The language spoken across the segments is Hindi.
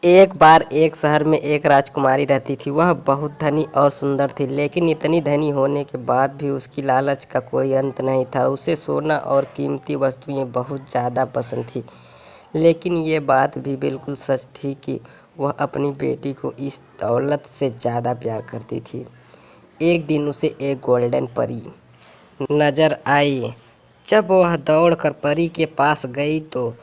एक बार एक शहर में एक राजकुमारी रहती थी। वह बहुत धनी और सुंदर थी, लेकिन इतनी धनी होने के बाद भी उसकी लालच का कोई अंत नहीं था। उसे सोना और कीमती वस्तुएं बहुत ज़्यादा पसंद थी, लेकिन ये बात भी बिल्कुल सच थी कि वह अपनी बेटी को इस दौलत से ज़्यादा प्यार करती थी। एक दिन उसे एक गोल्डन परी नज़र आई। जब वह दौड़कर परी के पास गई तो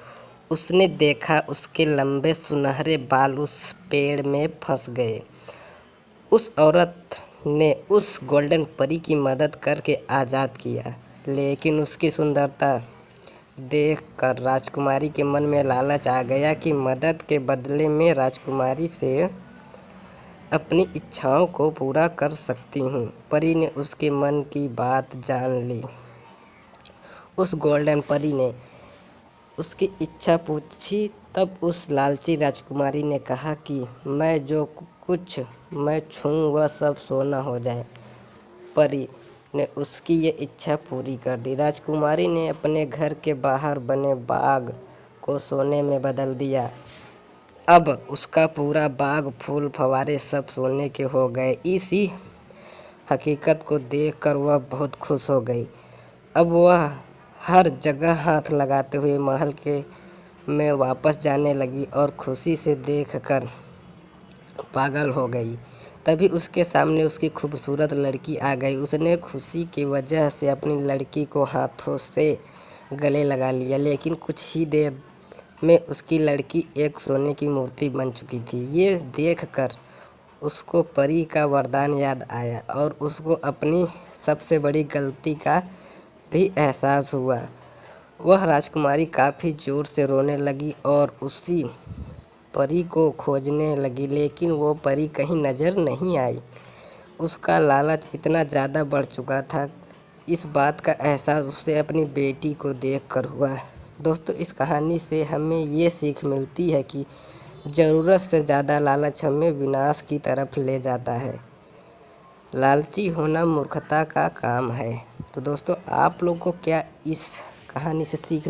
उसने देखा उसके लंबे सुनहरे बाल उस पेड़ में फंस गए। उस औरत ने उस गोल्डन परी की मदद करके आज़ाद किया, लेकिन उसकी सुंदरता देखकर राजकुमारी के मन में लालच आ गया कि मदद के बदले में राजकुमारी से अपनी इच्छाओं को पूरा कर सकती हूँ। परी ने उसके मन की बात जान ली। उस गोल्डन परी ने उसकी इच्छा पूछी। तब उस लालची राजकुमारी ने कहा कि मैं जो कुछ मैं छूऊं वह सब सोना हो जाए। परी ने उसकी ये इच्छा पूरी कर दी। राजकुमारी ने अपने घर के बाहर बने बाग को सोने में बदल दिया। अब उसका पूरा बाग, फूल, फव्वारे सब सोने के हो गए। इसी हकीकत को देखकर वह बहुत खुश हो गई। अब वह हर जगह हाथ लगाते हुए महल के में वापस जाने लगी और खुशी से देखकर पागल हो गई। तभी उसके सामने उसकी खूबसूरत लड़की आ गई। उसने खुशी की वजह से अपनी लड़की को हाथों से गले लगा लिया, लेकिन कुछ ही देर में उसकी लड़की एक सोने की मूर्ति बन चुकी थी। ये देखकर उसको परी का वरदान याद आया और उसको अपनी सबसे बड़ी गलती का भी एहसास हुआ। वह राजकुमारी काफ़ी ज़ोर से रोने लगी और उसी परी को खोजने लगी, लेकिन वो परी कहीं नज़र नहीं आई। उसका लालच इतना ज़्यादा बढ़ चुका था। इस बात का एहसास उसे अपनी बेटी को देखकर हुआ। दोस्तों, इस कहानी से हमें ये सीख मिलती है कि ज़रूरत से ज़्यादा लालच हमें विनाश की तरफ ले जाता है। लालची होना मूर्खता का काम है। तो दोस्तों, आप लोग को क्या इस कहानी से सीख